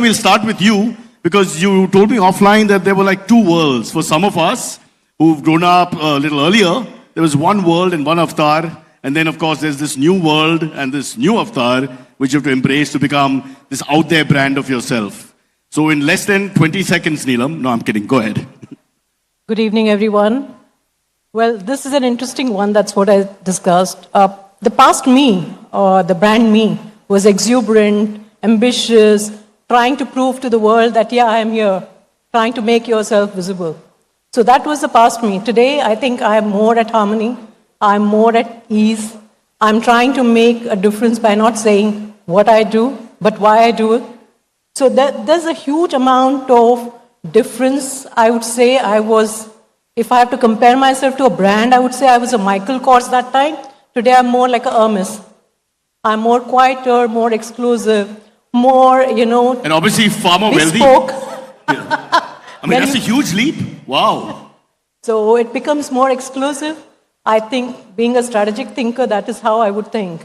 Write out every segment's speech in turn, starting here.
we'll start with you because you told me offline that there were like two worlds. For some of us who've grown up a little earlier, there was one world and one avatar. And then, of course, there's this new world and this new avatar which you have to embrace to become this out there brand of yourself. So in less than 20 seconds, Neelam, no, I'm kidding, go ahead. Good evening, everyone. Well, this is an interesting one. That's what I discussed. The past me, or the brand me, was exuberant, ambitious, trying to prove to the world that, yeah, I am here, trying to make yourself visible. So that was the past me. Today, I think I am more at harmony. I'm more at ease. I'm trying to make a difference by not saying what I do, but why I do it. So there's a huge amount of difference. I would say if I have to compare myself to a brand, I would say I was a Michael Kors that time. Today I'm more like a Hermes. I'm more quieter, more exclusive, more, And obviously far more wealthy. bespoke. I mean, that's a huge leap. Wow. So it becomes more exclusive. I think being a strategic thinker, that is how I would think.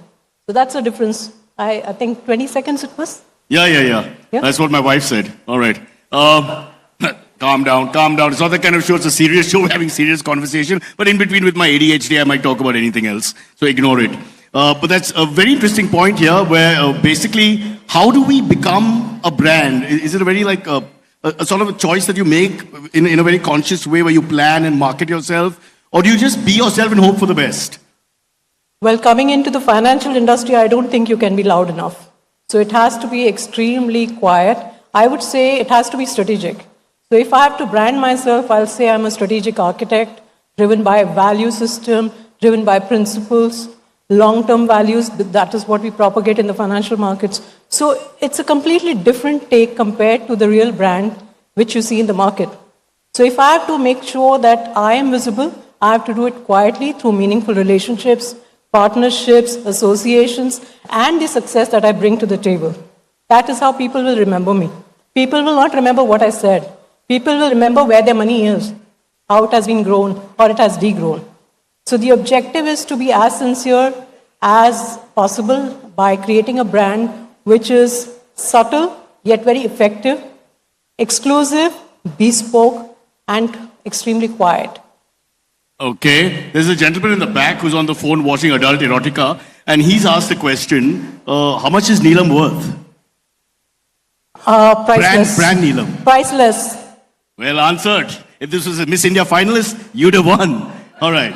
So that's the difference. I think 20 seconds it was. Yeah. That's what my wife said. All right. Calm down. It's not the kind of show, it's a serious show, we're having serious conversation. But in between with my ADHD, I might talk about anything else. So ignore it. But that's a very interesting point here where basically, how do we become a brand? Is it a very like a sort of a choice that you make in a very conscious way where you plan and market yourself? Or do you just be yourself and hope for the best? Well, coming into the financial industry, I don't think you can be loud enough. So it has to be extremely quiet. I would say it has to be strategic. So if I have to brand myself, I'll say I'm a strategic architect, driven by a value system, driven by principles, long-term values. That is what we propagate in the financial markets. So it's a completely different take compared to the real brand which you see in the market. So if I have to make sure that I am visible, I have to do it quietly through meaningful relationships, partnerships, associations, and the success that I bring to the table. That is how people will remember me. People will not remember what I said. People will remember where their money is, how it has been grown, or it has degrown. So the objective is to be as sincere as possible by creating a brand which is subtle, yet very effective, exclusive, bespoke, and extremely quiet. Okay, there's a gentleman in the back who's on the phone watching adult erotica, and he's asked a question, how much is Neelam worth? Priceless. Brand Neelam. Priceless. Well answered. If this was a Miss India finalist, you'd have won. All right.